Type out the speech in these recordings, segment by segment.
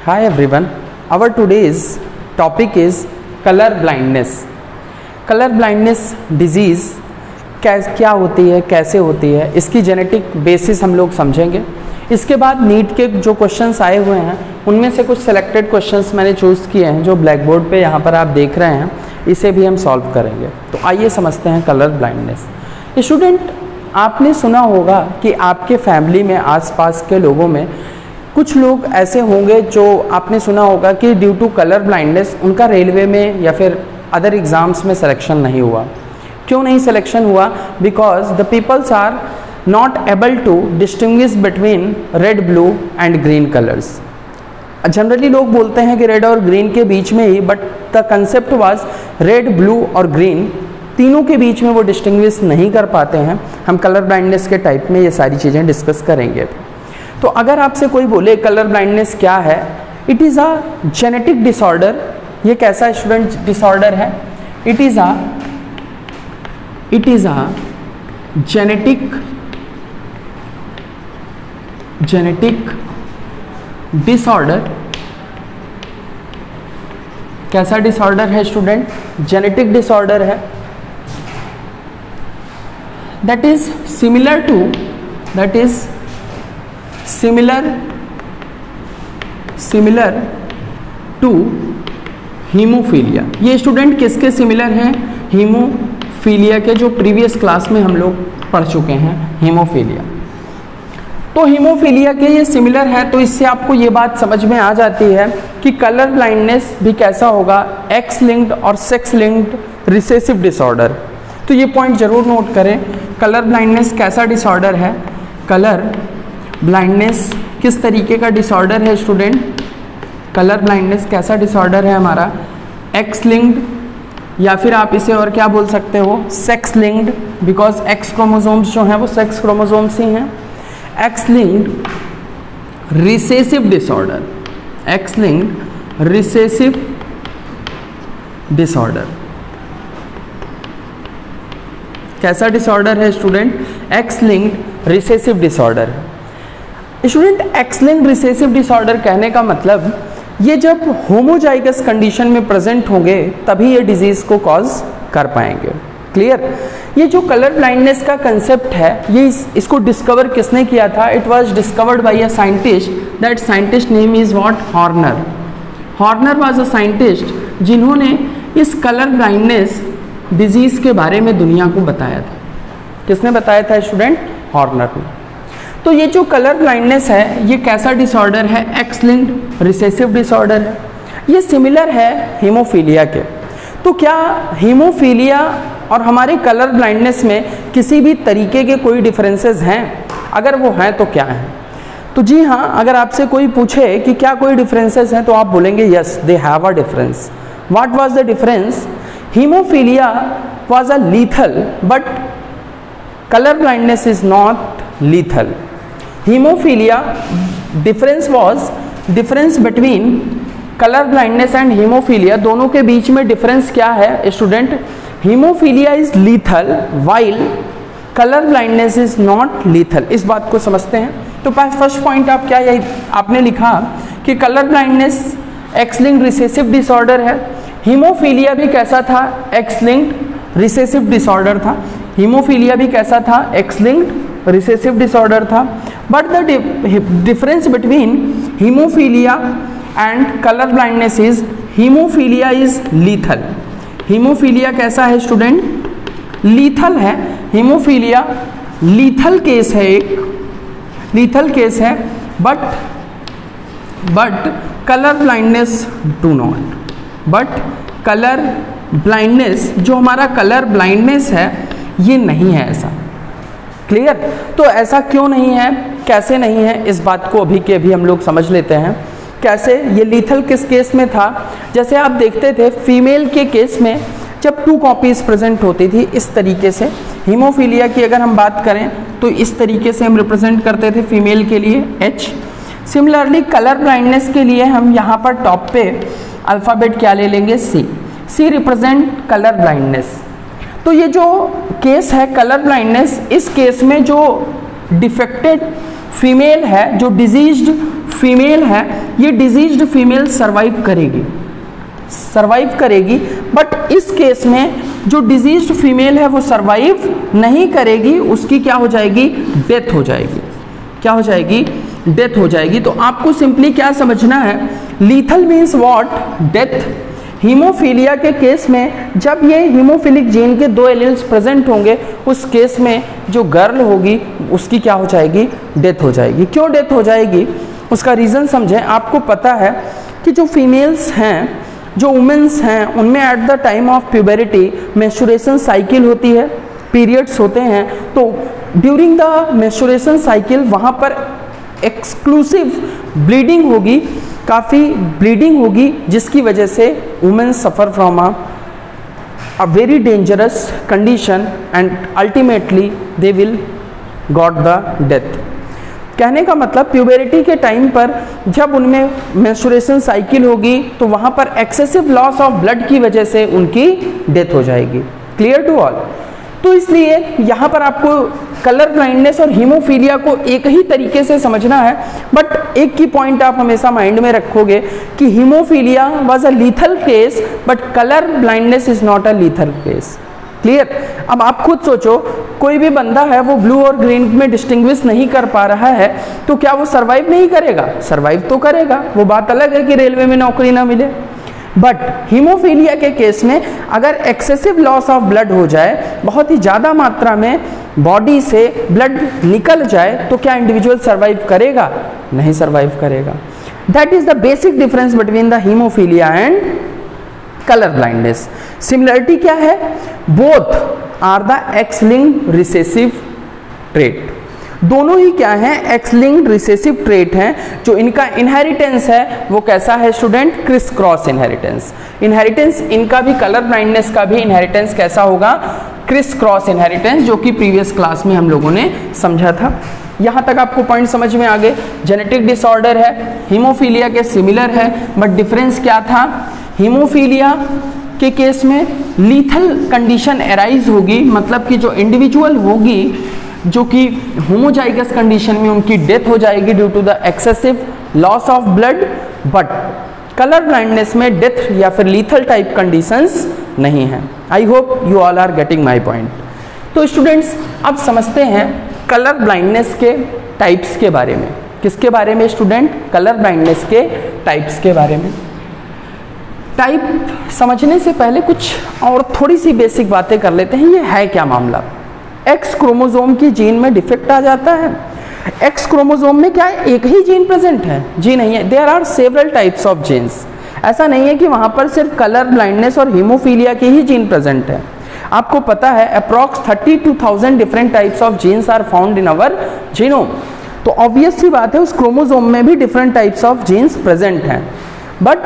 Hi everyone, our today's topic is color blindness. Color blindness disease क्या होती है, कैसे होती है, इसकी जेनेटिक बेसिस हम लोग समझेंगे। इसके बाद नीट के जो क्वेश्चंस आए हुए हैं उनमें से कुछ सिलेक्टेड क्वेश्चंस मैंने चूज़ किए हैं जो ब्लैक बोर्ड पे यहाँ पर आप देख रहे हैं, इसे भी हम सॉल्व करेंगे। तो आइए समझते हैं कलर ब्लाइंडनेस। स्टूडेंट, आपने सुना होगा कि आपके फैमिली में आसपास के लोगों में कुछ लोग ऐसे होंगे जो आपने सुना होगा कि ड्यू टू कलर ब्लाइंडनेस उनका रेलवे में या फिर अदर एग्ज़ाम्स में सिलेक्शन नहीं हुआ। क्यों नहीं सिलेक्शन हुआ? Because the peoples are not able to distinguish between red, blue and green colours. Generally लोग बोलते हैं कि रेड और ग्रीन के बीच में ही, but the concept was red, blue और ग्रीन तीनों के बीच में वो डिस्टिंग्विश नहीं कर पाते हैं। हम कलर ब्लाइंडनेस के टाइप में ये सारी चीज़ें डिस्कस करेंगे। तो अगर आपसे कोई बोले कलर ब्लाइंडनेस क्या है, it is a genetic disorder. ये कैसा स्टूडेंट डिसऑर्डर है? It is a genetic disorder. कैसा डिसऑर्डर है स्टूडेंट? जेनेटिक डिसऑर्डर है। That is similar to haemophilia. ये स्टूडेंट किसके सिमिलर हैं? हीमोफीलिया के, जो प्रीवियस क्लास में हम लोग पढ़ चुके हैं, हीमोफीलिया। तो हीमोफीलिया के ये सिमिलर है, तो इससे आपको ये बात समझ में आ जाती है कि कलर ब्लाइंडनेस भी कैसा होगा, एक्स लिंक्ड और सेक्स लिंक्ड रिसेसिव डिसऑर्डर। तो ये पॉइंट जरूर नोट करें। कलर ब्लाइंडनेस कैसा डिसऑर्डर है? कलर ब्लाइंडनेस किस तरीके का डिसऑर्डर है स्टूडेंट? कलर ब्लाइंडनेस कैसा डिसऑर्डर है हमारा? एक्स लिंक्ड, या फिर आप इसे और क्या बोल सकते हो, sex linked, because x chromosomes जो हैं वो सेक्स क्रोमोसोम्स ही हैं। X linked recessive disorder, x linked recessive disorder. कैसा डिसऑर्डर है student? X linked recessive disorder. Student, x linked recessive disorder कहने का मतलब ये जब होमोजाइगस कंडीशन में प्रेजेंट होंगे तभी ये डिजीज को कॉज कर पाएंगे। क्लियर? ये जो कलर ब्लाइंडनेस का कंसेप्ट है, ये इसको डिस्कवर किसने किया था? It was discovered by a scientist. That scientist name is what? Horner. Horner was a scientist जिन्होंने इस कलर ब्लाइंडनेस डिजीज के बारे में दुनिया को बताया था। किसने बताया था स्टूडेंट? हॉर्नर ने। तो ये जो कलर ब्लाइंडनेस है ये कैसा डिसऑर्डर है? एक्स लिंक्ड रिसेसिव डिसऑर्डर है। ये सिमिलर है हीमोफीलिया के। तो क्या हीमोफीलिया और हमारे कलर ब्लाइंडनेस में किसी भी तरीके के कोई डिफरेंसेस हैं? अगर वो हैं तो क्या हैं? तो जी हाँ, अगर आपसे कोई पूछे कि क्या कोई डिफरेंसेस हैं तो आप बोलेंगे yes, they have a difference. What was the difference? Hemophilia was a lethal, but color blindness is not lethal. Hemophilia difference between color blindness and hemophilia, दोनों के बीच में डिफरेंस क्या है student? Hemophilia is lethal while color blindness is not lethal। इस बात को समझते हैं। तो फर्स्ट पॉइंट आप क्या आपने लिखा कि colour blindness x linked recessive disorder है। हीमोफीलिया भी कैसा था? एक्स लिंक्ड रिसेसिव डिसऑर्डर था। हीमोफीलिया भी कैसा था? एक्स लिंक्ड रिसेसिव डिसऑर्डर था। But the difference between haemophilia and colour blindness is haemophilia is lethal. Haemophilia कैसा है स्टूडेंट? लीथल है। हीमोफीलिया लीथल केस है, एक लीथल केस है, but colour blindness do not. But colour blindness, जो हमारा colour blindness है ये नहीं है ऐसा। क्लियर? तो ऐसा क्यों नहीं है, कैसे नहीं है, इस बात को अभी के अभी हम लोग समझ लेते हैं। कैसे? ये लीथल किस केस में था? जैसे आप देखते थे फीमेल के केस में जब 2 कॉपीज प्रेजेंट होती थी इस तरीके से। हीमोफीलिया की अगर हम बात करें तो इस तरीके से हम रिप्रेजेंट करते थे फीमेल के लिए H। सिमिलरली कलर ब्लाइंडनेस के लिए हम यहाँ पर टॉप पे अल्फ़ाबेट क्या ले लेंगे? सी रिप्रेजेंट कलर ब्लाइंडनेस। तो ये जो केस है कलर ब्लाइंडनेस, इस केस में जो डिफेक्टेड फीमेल है, जो डिजीज्ड फीमेल है, ये डिजीज्ड फीमेल सरवाइव करेगी, बट इस केस में जो डिजीज्ड फीमेल है वो सरवाइव नहीं करेगी, उसकी क्या हो जाएगी, डेथ हो जाएगी। क्या हो जाएगी, डेथ हो जाएगी। तो आपको सिंपली क्या समझना है, lethal means what, death. Haemophilia के केस में जब ये हीमोफिलिक जीन के 2 एलील्स प्रेजेंट होंगे, उस केस में जो गर्ल होगी उसकी क्या हो जाएगी, डेथ हो जाएगी। क्यों डेथ हो जाएगी, उसका रीज़न समझें। आपको पता है कि जो फीमेल्स हैं, जो वुमेन्स हैं, उनमें at the time of puberty menstruation cycle होती है, पीरियड्स होते हैं। तो ड्यूरिंग द मेंस्ट्रुएशन साइकिल वहाँ पर एक्सक्लूसिव ब्लीडिंग होगी, काफ़ी ब्लीडिंग होगी, जिसकी वजह से women suffer from a very dangerous condition and ultimately they will got the death. कहने का मतलब प्यूबरिटी के टाइम पर जब उनमें मेंस्ट्रुएशन साइकिल होगी तो वहाँ पर एक्सेसिव लॉस ऑफ ब्लड की वजह से उनकी डेथ हो जाएगी। Clear to all. तो इसलिए यहाँ पर आपको कलर ब्लाइंडनेस और हीमोफीलिया को एक ही तरीके से समझना है, बट एक की पॉइंट आप हमेशा माइंड में रखोगे कि haemophilia was a lethal case but colour blindness is not a lethal case. Clear. अब आप खुद सोचो, कोई भी बंदा है वो ब्लू और ग्रीन में डिस्टिंग्विश नहीं कर पा रहा है, तो क्या वो सरवाइव नहीं करेगा, सरवाइव तो करेगा। वो बात अलग है कि रेलवे में नौकरी ना मिले, बट हीमोफीलिया के केस में अगर एक्सेसिव लॉस ऑफ ब्लड हो जाए, बहुत ही ज़्यादा मात्रा में बॉडी से ब्लड निकल जाए, तो क्या इंडिविजुअल सरवाइव करेगा, नहीं सरवाइव करेगा। That is the basic difference between the haemophilia and colour blindness. Similarity क्या है, both are the X linked recessive trait. दोनों ही क्या हैं, एक्स लिंक्ड रिसेसिव ट्रेट हैं। जो इनका इनहेरिटेंस है वो कैसा है student, criss cross inheritance. Inheritance इनका भी, कलर ब्लाइंडनेस का भी इनहेरिटेंस कैसा होगा, क्रिस क्रॉस इनहेरिटेंस, जो कि प्रीवियस क्लास में हम लोगों ने समझा था। यहाँ तक आपको पॉइंट समझ में आ गए। जेनेटिक डिसऑर्डर है, हीमोफीलिया के सिमिलर है, बट डिफरेंस क्या था, हीमोफीलिया के केस में लीथल कंडीशन एराइज होगी, मतलब कि जो इंडिविजुअल होगी जो कि होमोजाइगस कंडीशन में उनकी डेथ हो जाएगी due to the excessive loss of blood, but colour blindness में डेथ या फिर लीथल टाइप कंडीशंस नहीं है। I hope you all are getting my point. तो स्टूडेंट्स अब समझते हैं कलर ब्लाइंडनेस के टाइप्स के बारे में। किसके बारे में स्टूडेंट, कलर ब्लाइंडनेस के टाइप्स के बारे में। टाइप समझने से पहले कुछ और थोड़ी सी बेसिक बातें कर लेते हैं। ये है क्या मामला, एक्स क्रोमोसोम की जीन में डिफेक्ट आ जाता है। एक्स क्रोमोसोम में क्या है, एक ही जीन प्रेजेंट है, जी नहीं है, there are several types of genes. ऐसा नहीं है कि वहाँ पर सिर्फ कलर ब्लाइंडनेस और हीमोफीलिया के ही जीन प्रेजेंट है। आपको पता है approx 32,000 different types of genes are found in our genome. तो ऑब्वियस सी बात है उस क्रोमोसोम में भी different types of genes present हैं, बट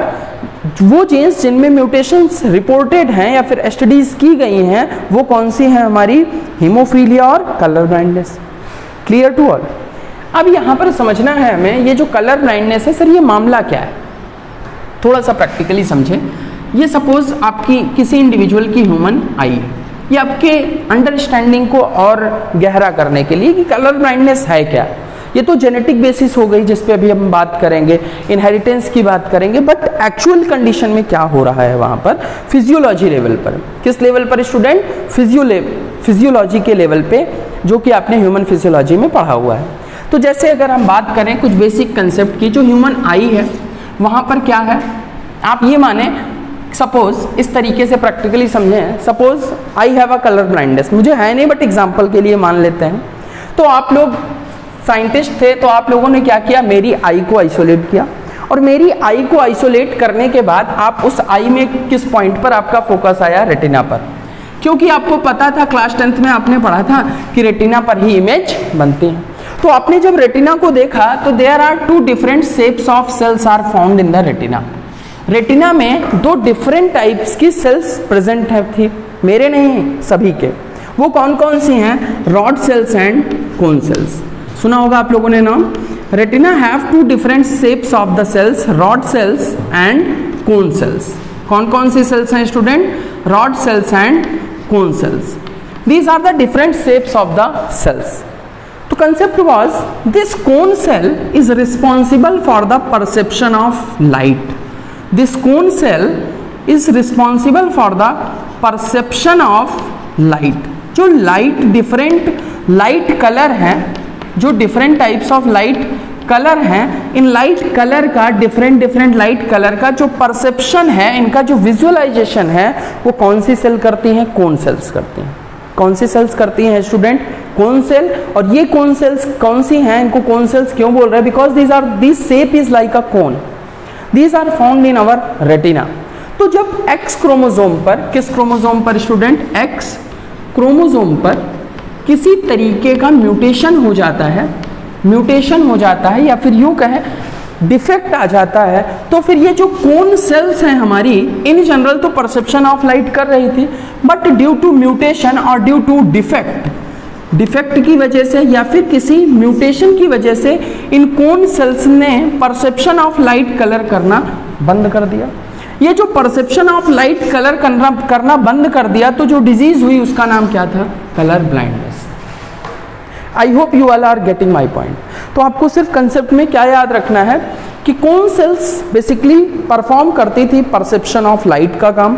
वो जीन्स जिनमें म्यूटेशंस रिपोर्टेड हैं या फिर स्टडीज की गई हैं वो कौन सी हैं, हमारी हीमोफीलिया और colour blindness. Clear to all. अब यहाँ पर समझना है हमें ये जो कलर ब्लाइंडनेस है, सर ये मामला क्या है, थोड़ा सा प्रैक्टिकली समझें। ये सपोज आपकी किसी इंडिविजुअल की ह्यूमन आई है, ये आपके अंडरस्टैंडिंग को और गहरा करने के लिए कि कलर ब्लाइंडनेस है क्या। ये तो जेनेटिक बेसिस हो गई जिस पे अभी हम बात करेंगे, इनहेरिटेंस की बात करेंगे, बट एक्चुअल कंडीशन में क्या हो रहा है वहाँ पर फिजियोलॉजी लेवल पर। किस लेवल पर स्टूडेंट, फिजियोलॉजी के लेवल पे, जो कि आपने ह्यूमन फिजियोलॉजी में पढ़ा हुआ है। तो जैसे अगर हम बात करें कुछ बेसिक कंसेप्ट की, जो ह्यूमन आई है वहाँ पर क्या है, आप ये माने सपोज इस तरीके से प्रैक्टिकली समझें, suppose I have a colour blindness, मुझे है नहीं बट एग्जाम्पल के लिए मान लेते हैं। तो आप लोग साइंटिस्ट थे, तो आप लोगों ने क्या किया, मेरी आई को आइसोलेट किया, और मेरी आई को आइसोलेट करने के बाद आप उस आई में किस पॉइंट पर आपका फोकस आया, रेटिना पर, क्योंकि आपको पता था क्लास 10th में आपने पढ़ा था कि रेटिना पर ही इमेज बनती है। तो आपने जब रेटिना को देखा तो there are 2 different shapes of cells are found in the retina. Retina में 2 डिफरेंट टाइप्स की सेल्स प्रेजेंट है थी, मेरे नहीं सभी के। वो कौन कौन सी हैं, rod cells and cone cells. सुना होगा आप लोगों ने नाम। Retina have 2 different shapes of the cells, rod cells and cone cells. कौन कौन सी सेल्स हैं student, rod cells and cone cells. These are the different shapes of the cells. तो concept was this cone cell is responsible for the perception of light. This cone cell is responsible for the perception of light. जो light different light colour हैं, जो different types of light colour हैं, in light colour का different light colour का जो perception है, इनका जो विजुअलाइजेशन है, वो कौन सी सेल करती हैं? कोन सेल्स करती हैं। कौन सी सेल्स करती हैं स्टूडेंट? Cone cell. और ये कोन सेल्स कौन सी हैं? इनको कोन सेल्स क्यों बोल रहे हैं? Because this shape is like a cone, these are found in our retina. तो जब एक्स क्रोमोसोम पर, किस क्रोमोसोम पर स्टूडेंट? एक्स क्रोमोसोम पर किसी तरीके का म्यूटेशन हो जाता है या फिर यूं कहें डिफेक्ट आ जाता है, तो फिर ये जो कोन सेल्स हैं हमारी, इन जनरल तो परसेप्शन ऑफ लाइट कर रही थी, बट ड्यू टू म्यूटेशन और ड्यू टू डिफेक्ट की वजह से या फिर किसी म्यूटेशन की वजह से इन कोन सेल्स ने परसेप्शन ऑफ लाइट कलर करना बंद कर दिया। ये जो परसेप्शन ऑफ लाइट कलर करना बंद कर दिया, तो जो डिजीज हुई उसका नाम क्या था? Colour blindness. I hope you all are getting my point. तो आपको सिर्फ कंसेप्ट में क्या याद रखना है कि कोन सेल्स बेसिकली परफॉर्म करती थी परसेप्शन ऑफ लाइट का काम,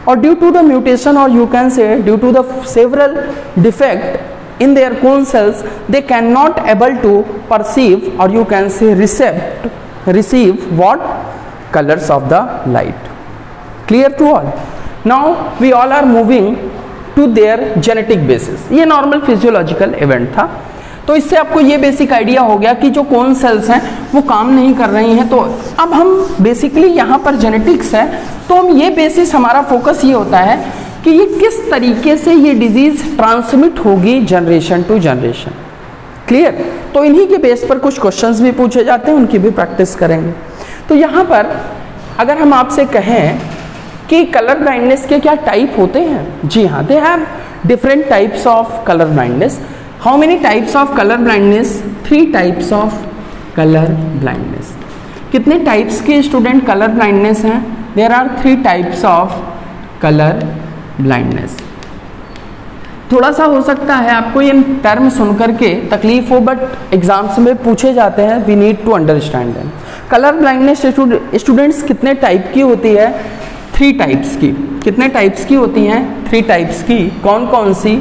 और ड्यू टू द म्यूटेशन और you can say due to the several defect in their cone cells, they cannot able to perceive or you can say receive what? Colors of the light. Clear to all? Now we all are moving to their genetic basis. ये normal physiological event था। तो इससे आपको ये basic idea हो गया कि जो कोन सेल्स हैं वो काम नहीं कर रही हैं। तो अब हम बेसिकली यहाँ पर जेनेटिक्स है, तो हम ये बेसिस, हमारा फोकस ये होता है कि ये किस तरीके से ये डिजीज ट्रांसमिट होगी जनरेशन टू जनरेशन। क्लियर? तो इन्हीं के बेस पर कुछ क्वेश्चंस भी पूछे जाते हैं, उनकी भी प्रैक्टिस करेंगे। तो यहाँ पर अगर हम आपसे कहें कि कलर ब्लाइंडनेस के क्या टाइप होते हैं? जी हाँ, they have different types of colour blindness. How many types of colour blindness? 3 types of colour blindness. कितने टाइप्स के स्टूडेंट कलर ब्लाइंडनेस हैं? There are 3 types of colour blindness. थोड़ा सा हो सकता है आपको ये टर्म सुनकर के तकलीफ हो, बट एग्जाम्स में पूछे जाते हैं, we need to understand them. Colour blindness students कितने टाइप की होती है? 3 टाइप्स की। कितने टाइप्स की होती हैं? 3 टाइप्स की। कौन कौन सी?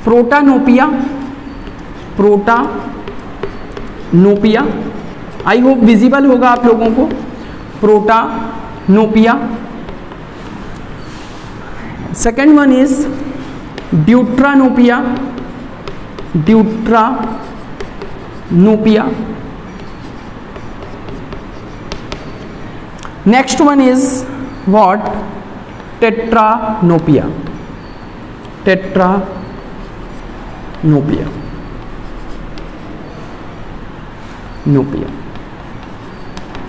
प्रोटानोपिया, आई होप विजिबल होगा आप लोगों को। Protanopia. Second one is deuteranopia. Next one is what? Tetranopia.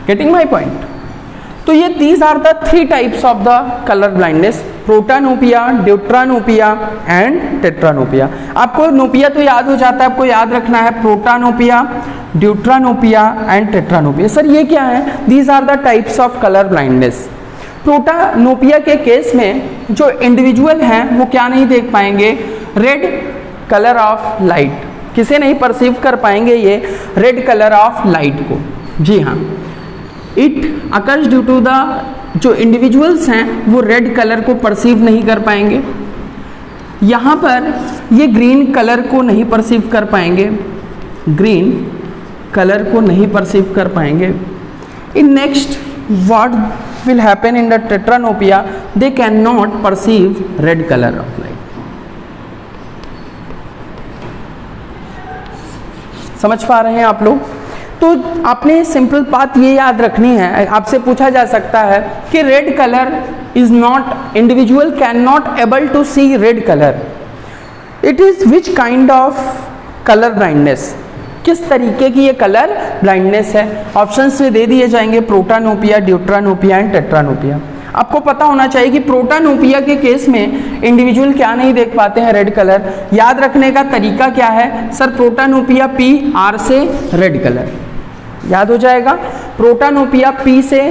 Getting my point? तो ये these are the 3 types of the colour blindness, protanopia, deuteranopia and tetranopia. आपको नोपिया तो याद हो जाता है, आपको याद रखना है protanopia, deuteranopia and tetartanopia. Sir ये क्या है? These are the types of colour blindness. Protanopia के केस में जो इंडिविजुअल हैं वो क्या नहीं देख पाएंगे? Red colour of light. किसे नहीं परसीव कर पाएंगे? ये रेड कलर ऑफ लाइट को। जी हाँ, it occurs due to the, जो इंडिविजुअल्स हैं वो रेड कलर को परसीव नहीं कर पाएंगे। यहाँ पर ये ग्रीन कलर को नहीं परसीव कर पाएंगे, ग्रीन कलर को नहीं परसीव कर पाएंगे। In next what will happen in the tetranopia? They cannot perceive red color of light. समझ पा रहे हैं आप लोग? तो आपने सिंपल बात ये याद रखनी है, आपसे पूछा जा सकता है कि red colour is not, individual can not able to see red colour, it is which kind of colour blindness? किस तरीके की ये कलर ब्लाइंडनेस है? ऑप्शंस में दे दिए जाएंगे, प्रोटानोपिया, ड्यूट्रानोपिया एंड टेट्रानोपिया। आपको पता होना चाहिए कि प्रोटानोपिया के केस में इंडिविजुअल क्या नहीं देख पाते हैं? Red colour. याद रखने का तरीका क्या है? सर प्रोटानोपिया PR से रेड कलर याद हो जाएगा। प्रोटानोपिया P से,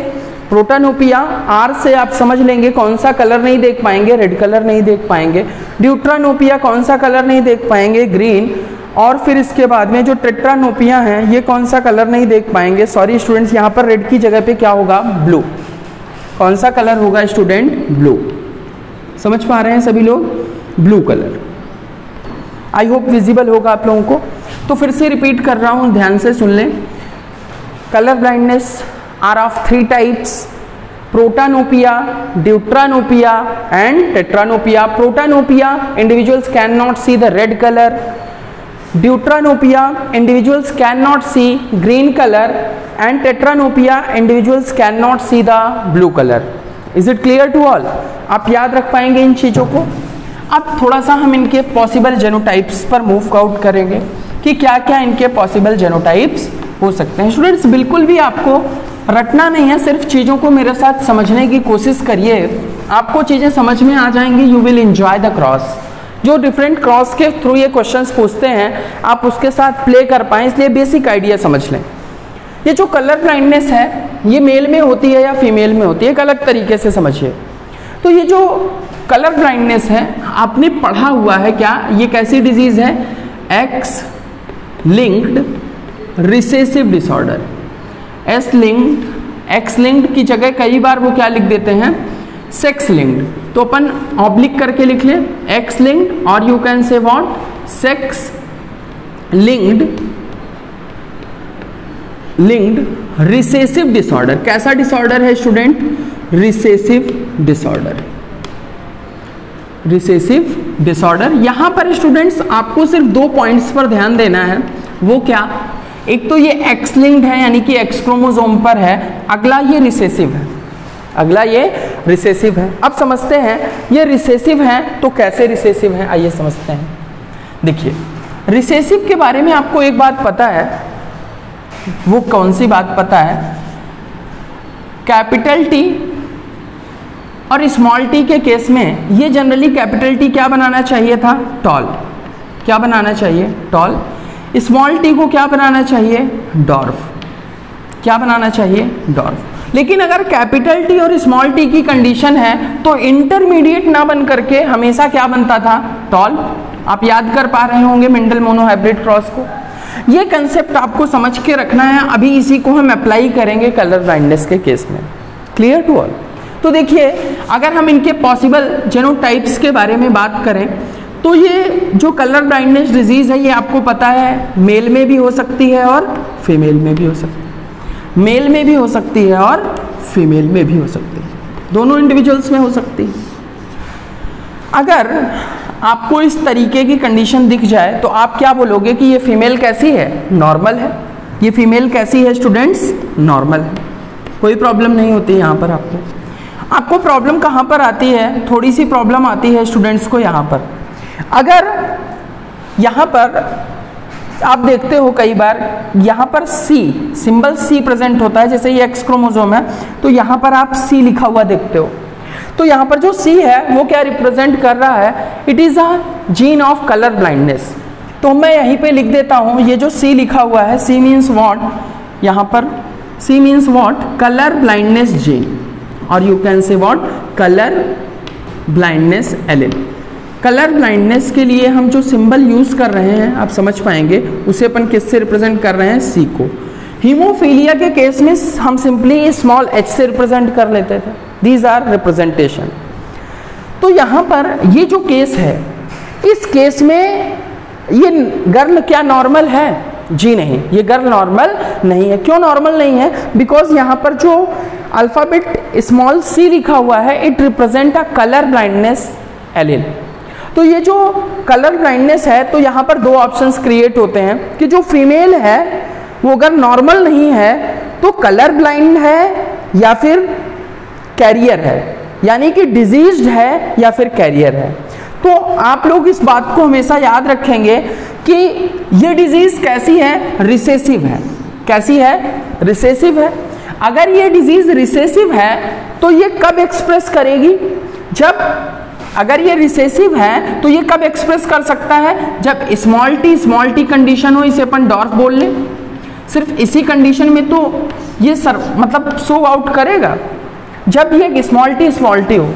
प्रोटानोपिया R से आप समझ लेंगे कौन सा कलर नहीं देख पाएंगे? रेड कलर नहीं देख पाएंगे। ड्यूट्रानोपिया कौन सा कलर नहीं देख पाएंगे? ग्रीन। और फिर इसके बाद में जो टेट्रानोपिया हैं, ये कौन सा कलर नहीं देख पाएंगे, सॉरी स्टूडेंट्स, यहाँ पर रेड की जगह पे क्या होगा, ब्लू। कौन सा कलर होगा स्टूडेंट, ब्लू। समझ पा रहे हैं सभी लोग, ब्लू कलर। आई होप विजिबल होगा आप लोगों को। तो फिर से रिपीट कर रहा हूँ, ध्यान से सुन लें। Colour blindness are of 3 types, protanopia, deuteranopia and tetranopia. Protanopia, individuals cannot see the red color. Deutranopia, individuals cannot see green color, and tetranopia, individuals cannot see the blue color. Is it clear to all? आप याद रख पाएंगे इन चीजों को। अब थोड़ा सा हम इनके पॉसिबल जेनोटाइप्स पर मूव आउट करेंगे कि क्या क्या इनके पॉसिबल जेनोटाइप्स हो सकते हैं। स्टूडेंट्स बिल्कुल भी आपको रटना नहीं है, सिर्फ चीज़ों को मेरे साथ समझने की कोशिश करिए, आपको चीज़ें समझ में आ जाएंगी। You will enjoy the cross. जो डिफरेंट क्रॉस के थ्रू ये क्वेश्चंस पूछते हैं, आप उसके साथ प्ले कर पाएँ, इसलिए बेसिक आइडिया समझ लें। ये जो कलर ब्लाइंडनेस है, ये मेल में होती है या फीमेल में होती है, एक अलग तरीके से समझिए। तो ये जो कलर ब्लाइंडनेस है, आपने पढ़ा हुआ है क्या, ये कैसी डिजीज है, x linked recessive disorder. S linked, x linked की जगह कई बार वो क्या लिख देते हैं, सेक्स लिंक्ड। तो अपन ऑब्लिक करके लिख लें, एक्स लिंक्ड, और you can say what, sex linked recessive disorder. कैसा डिसऑर्डर है student, recessive disorder. Recessive disorder. यहां पर स्टूडेंट्स आपको सिर्फ 2 पॉइंट्स पर ध्यान देना है। वो क्या, एक तो ये एक्स लिंक्ड है यानी कि एक्स क्रोमोसोम पर है, अगला ये रिसेसिव है, अगला ये रिसेसिव है। अब समझते हैं ये रिसेसिव है तो कैसे रिसेसिव है, आइए समझते हैं। देखिए रिसेसिव के बारे में आपको एक बात पता है, वो कौन सी बात पता है, कैपिटल टी और स्मॉल टी के केस में ये जनरली कैपिटल टी क्या बनाना चाहिए था, टॉल। क्या बनाना चाहिए, टॉल। स्मॉल टी को क्या बनाना चाहिए, डॉर्फ। क्या बनाना चाहिए, डॉर्फ। लेकिन अगर कैपिटल टी और स्मॉल टी की कंडीशन है तो इंटरमीडिएट ना बन करके हमेशा क्या बनता था, टॉल। आप याद कर पा रहे होंगे मेंडल मोनोहाइब्रिड क्रॉस को। ये कंसेप्ट आपको समझ के रखना है, अभी इसी को हम अप्लाई करेंगे कलर ब्लाइंडनेस के केस में। Clear to all. तो देखिए अगर हम इनके पॉसिबल जेनोटाइप्स के बारे में बात करें तो ये जो कलर ब्लाइंडनेस डिजीज है, ये आपको पता है मेल में भी हो सकती है और फीमेल में भी हो सकती है। मेल में भी हो सकती है और फीमेल में भी हो सकती है, दोनों इंडिविजुअल्स में हो सकती है। अगर आपको इस तरीके की कंडीशन दिख जाए तो आप क्या बोलोगे कि ये फीमेल कैसी है, नॉर्मल है। ये फीमेल कैसी है स्टूडेंट्स, नॉर्मल है, कोई प्रॉब्लम नहीं होती। यहाँ पर आपको प्रॉब्लम कहाँ पर आती है, थोड़ी सी प्रॉब्लम आती है स्टूडेंट्स को यहाँ पर। अगर यहाँ पर आप देखते हो कई बार यहाँ पर सी, सिंबल सी प्रेजेंट होता है, जैसे ये एक्स क्रोमोसोम है तो यहाँ पर आप सी लिखा हुआ देखते हो, तो यहाँ पर जो सी है वो क्या रिप्रेजेंट कर रहा है, it is a gene of colour blindness. तो मैं यहीं पे लिख देता हूँ, ये जो सी लिखा हुआ है, सी मीन्स व्हाट, यहाँ पर C means what, colour blindness gene, और you can say what, colour blindness allele. Colour blindness के लिए हम जो सिंबल यूज कर रहे हैं आप समझ पाएंगे, उसे अपन किससे रिप्रेजेंट कर रहे हैं, सी को। हीमोफीलिया के केस में हम सिंपली स्मॉल एच से रिप्रेजेंट कर लेते थे, दीज आर रिप्रेजेंटेशन। तो यहाँ पर ये जो केस है, इस केस में ये गर्ल क्या नॉर्मल है, जी नहीं, ये गर्ल नॉर्मल नहीं है। क्यों नॉर्मल नहीं है, बिकॉज यहाँ पर जो अल्फाबेट स्मॉल सी लिखा हुआ है, it represent a colour blindness allele. तो ये जो कलर ब्लाइंडनेस है, तो यहाँ पर 2 ऑप्शंस क्रिएट होते हैं कि जो फीमेल है वो अगर नॉर्मल नहीं है तो कलर ब्लाइंड है या फिर कैरियर है, यानी कि डिजीज्ड है या फिर कैरियर है। तो आप लोग इस बात को हमेशा याद रखेंगे कि ये डिजीज कैसी है, रिसेसिव है। कैसी है, रिसेसिव है। अगर ये डिजीज रिसेसिव है तो ये कब एक्सप्रेस करेगी, जब, अगर ये रिसेसिव है तो ये कब एक्सप्रेस कर सकता है, जब स्मॉल टी कंडीशन हो, इसे अपन डॉर्फ बोल ले। सिर्फ इसी कंडीशन में तो ये मतलब शो आउट करेगा, जब ये स्मॉल टी हो।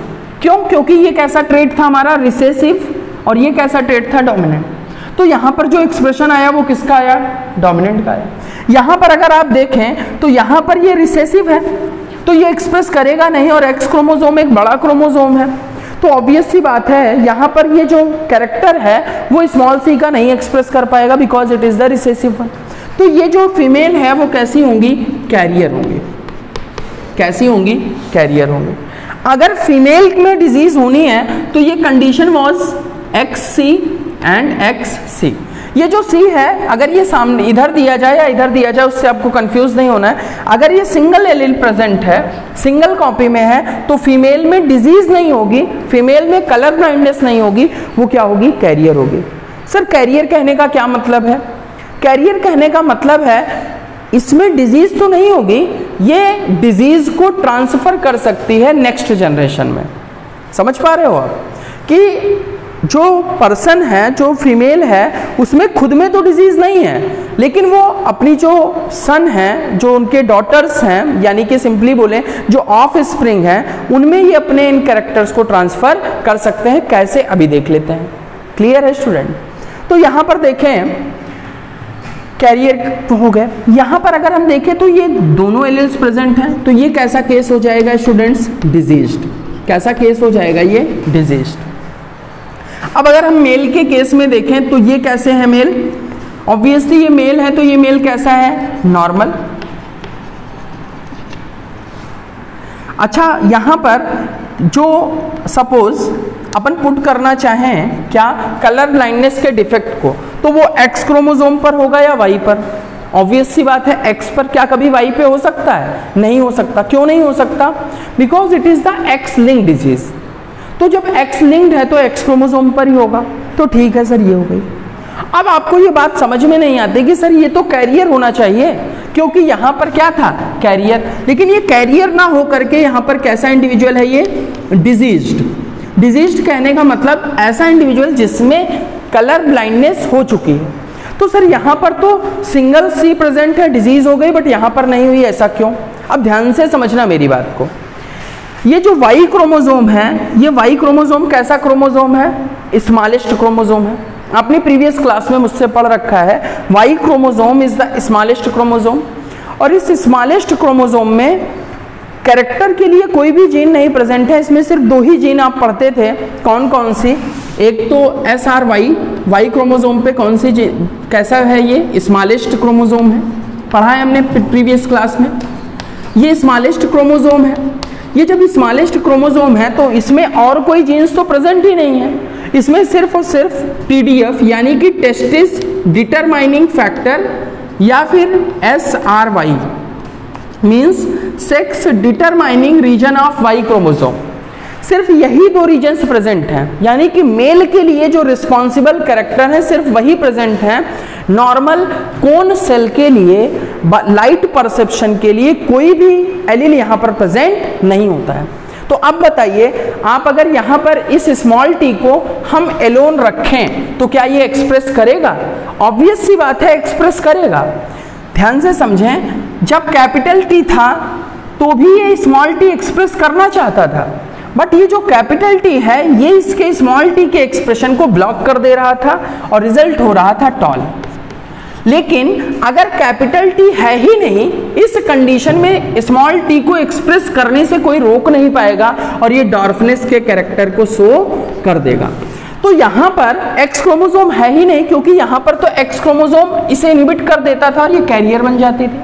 क्यों, क्योंकि ये कैसा ट्रेट था हमारा, रिसेसिव, और ये कैसा ट्रेट था, डोमिनेंट। तो यहाँ पर जो एक्सप्रेशन आया वो किसका आया, डोमिनेंट का आया। यहाँ पर अगर आप देखें तो यहाँ पर ये रिसेसिव है तो ये एक्सप्रेस करेगा नहीं, और एक्स क्रोमोसोम एक बड़ा क्रोमोसोम है, तो ऑब्वियस सी बात है यहाँ पर ये जो कैरेक्टर है वो स्मॉल सी का नहीं एक्सप्रेस कर पाएगा, because it is the recessive one. तो ये जो फीमेल है वो कैसी होंगी, कैरियर होंगी। कैसी होंगी, कैरियर होंगी। अगर फीमेल में डिजीज होनी है तो ये condition was XC and XC। ये जो C है अगर ये सामने इधर दिया जाए या इधर दिया जाए उससे आपको कंफ्यूज नहीं होना है। अगर ये सिंगल एलील प्रेजेंट है, सिंगल कॉपी में है, तो फीमेल में डिजीज नहीं होगी, फीमेल में कलर ब्लाइंडनेस नहीं होगी, वो क्या होगी, कैरियर होगी। सर कैरियर कहने का क्या मतलब है, कैरियर कहने का मतलब है इसमें डिजीज तो नहीं होगी, ये डिजीज को ट्रांसफर कर सकती है नेक्स्ट जनरेशन में। समझ पा रहे हो आप कि जो पर्सन है, जो फीमेल है, उसमें खुद में तो डिजीज नहीं है, लेकिन वो अपनी जो सन है, जो उनके डॉटर्स हैं, यानी कि सिंपली बोले जो ऑफ स्प्रिंग है, उनमें ये अपने इन कैरेक्टर्स को ट्रांसफर कर सकते हैं। कैसे, अभी देख लेते हैं। क्लियर है स्टूडेंट? तो यहाँ पर देखें कैरियर हो गए। यहाँ पर अगर हम देखें तो ये दोनों एलील्स प्रेजेंट हैं, तो ये कैसा केस हो जाएगा स्टूडेंट्स, डिजीज्ड। कैसा केस हो जाएगा ये, डिजीज्ड। अब अगर हम मेल के केस में देखें तो ये कैसे है मेल, ऑब्वियसली ये मेल है तो ये मेल कैसा है, नॉर्मल। अच्छा यहाँ पर जो सपोज अपन पुट करना चाहें क्या, कलर ब्लाइंडनेस के डिफेक्ट को, तो वो एक्स क्रोमोसोम पर होगा या वाई पर। ऑब्वियस सी बात है एक्स पर, क्या कभी वाई पे हो सकता है, नहीं हो सकता। क्यों नहीं हो सकता, because it is the X linked disease. तो जब एक्स लिंक्ड है तो एक्स क्रोमोसोम पर ही होगा। तो ठीक है सर, ये हो गई। अब आपको ये बात समझ में नहीं आती कि सर ये तो कैरियर होना चाहिए, क्योंकि यहाँ पर क्या था, कैरियर, लेकिन ये कैरियर ना हो करके यहाँ पर कैसा इंडिविजुअल है, ये डिजीज्ड। डिजीज्ड कहने का मतलब ऐसा इंडिविजुअल जिसमें कलर ब्लाइंडनेस हो चुकी है। तो सर यहाँ पर तो सिंगल सी प्रेजेंट है, डिजीज हो गई, बट यहाँ पर नहीं हुई, ऐसा क्यों? अब ध्यान से समझना मेरी बात को। ये जो वाई क्रोमोसोम है, ये वाई क्रोमोसोम कैसा क्रोमोसोम है, स्मॉलेस्ट क्रोमोसोम है। आपने प्रीवियस क्लास में मुझसे पढ़ रखा है, Y chromosome is the smallest chromosome. और इस स्मॉलेस्ट क्रोमोसोम में कैरेक्टर के लिए कोई भी जीन नहीं प्रेजेंट है। इसमें सिर्फ दो ही जीन आप पढ़ते थे, कौन कौन सी, एक तो SRY, वाई क्रोमोसोम पे कौन सी जीन, कैसा है ये, स्मॉलेस्ट क्रोमोसोम है, पढ़ा है हमने प्रीवियस क्लास में। ये स्मॉलेस्ट क्रोमोसोम है। ये जब स्मॉलेस्ट क्रोमोसोम है तो इसमें और कोई जीन्स तो प्रेजेंट ही नहीं है, इसमें सिर्फ और सिर्फ TDF यानी कि टेस्टिस डिटरमाइनिंग फैक्टर या फिर SRY means sex determining region of Y chromosome, सिर्फ यही दो रीजन्स प्रेजेंट हैं। यानी कि मेल के लिए जो रिस्पॉन्सिबल कैरेक्टर है सिर्फ वही प्रेजेंट है। नॉर्मल कोन सेल के लिए, लाइट परसेप्शन के लिए कोई भी एलील यहाँ पर प्रेजेंट नहीं होता है। तो अब बताइए आप, अगर यहाँ पर इस स्मॉल टी को हम एलोन रखें तो क्या ये एक्सप्रेस करेगा? ऑब्वियस सी बात है, एक्सप्रेस करेगा। ध्यान से समझें, जब कैपिटल टी था तो भी ये स्मॉल टी एक्सप्रेस करना चाहता था, बट ये जो कैपिटल टी है ये इसके स्मॉल टी के एक्सप्रेशन को ब्लॉक कर दे रहा था और रिजल्ट हो रहा था टॉल। लेकिन अगर कैपिटल टी है ही नहीं, इस कंडीशन में स्मॉल टी को एक्सप्रेस करने से कोई रोक नहीं पाएगा और ये डॉर्फनेस के कैरेक्टर को शो कर देगा। तो यहाँ पर एक्स क्रोमोसोम है ही नहीं, क्योंकि यहाँ पर तो एक्स क्रोमोसोम इसे इनहिबिट कर देता था और ये कैरियर बन जाती थी।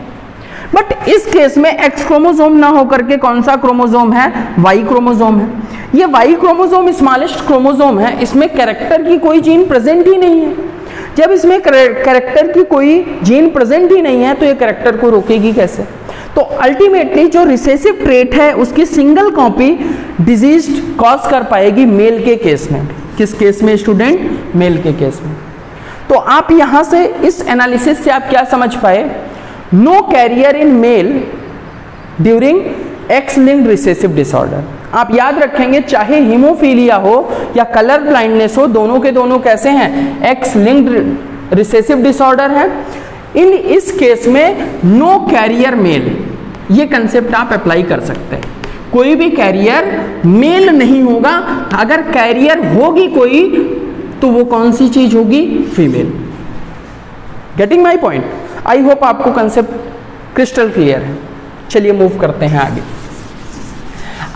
बट इस केस में एक्स क्रोमोसोम ना होकर के कौन सा क्रोमोसोम है, वाई क्रोमोसोम है। ये वाई क्रोमोसोम स्मॉलेस्ट क्रोमोसोम है, इसमें कैरेक्टर की कोई जीन प्रेजेंट ही नहीं है। जब इसमें कैरेक्टर की कोई जीन प्रेजेंट ही नहीं है तो ये कैरेक्टर को रोकेगी कैसे? तो अल्टीमेटली जो रिसेसिव ट्रेट है उसकी सिंगल कॉपी डिजीज कॉज कर पाएगी मेल के केस में। किस केस में स्टूडेंट? मेल के केस में। तो आप यहां से इस एनालिसिस से आप क्या समझ पाए? No carrier in male during X linked recessive disorder. आप याद रखेंगे, चाहे हीमोफीलिया हो या कलर ब्लाइंडनेस हो, दोनों के दोनों कैसे हैं? एक्स लिंक्ड रिसेसिव डिसऑर्डर है। इन इस केस में नो कैरियर मेल, ये कंसेप्ट आप अप्लाई कर सकते हैं। कोई भी कैरियर मेल नहीं होगा। अगर कैरियर होगी कोई तो वो कौन सी चीज होगी? Female. Getting my point? I hope आपको कंसेप्ट क्रिस्टल क्लियर है। चलिए मूव करते हैं आगे।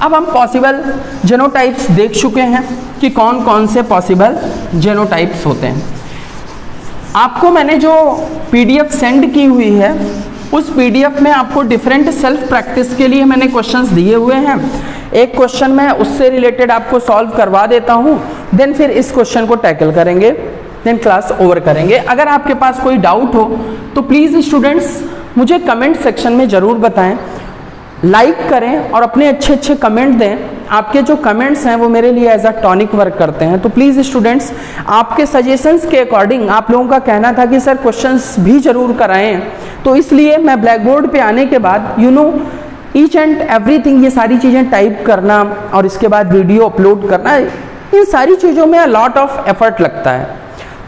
अब हम पॉसिबल जेनोटाइप्स देख चुके हैं कि कौन कौन से पॉसिबल जेनोटाइप्स होते हैं। आपको मैंने जो पीडीएफ सेंड की हुई है उस पीडीएफ में आपको डिफरेंट सेल्फ प्रैक्टिस के लिए मैंने क्वेश्चंस दिए हुए हैं। एक क्वेश्चन मैं उससे रिलेटेड आपको सॉल्व करवा देता हूं, देन फिर इस क्वेश्चन को टैकल करेंगे, देन क्लास ओवर करेंगे। अगर आपके पास कोई डाउट हो तो प्लीज़ स्टूडेंट्स मुझे कमेंट सेक्शन में ज़रूर बताएं, लाइक करें और अपने अच्छे अच्छे कमेंट दें। आपके जो कमेंट्स हैं वो मेरे लिए एज अ टॉनिक वर्क करते हैं। तो प्लीज़ स्टूडेंट्स आपके सजेशंस के अकॉर्डिंग, आप लोगों का कहना था कि सर क्वेश्चंस भी ज़रूर कराएं, तो इसलिए मैं ब्लैक बोर्ड पे आने के बाद ईच एंड एवरीथिंग, ये सारी चीज़ें टाइप करना और इसके बाद वीडियो अपलोड करना, इन सारी चीज़ों में लॉट ऑफ एफर्ट लगता है।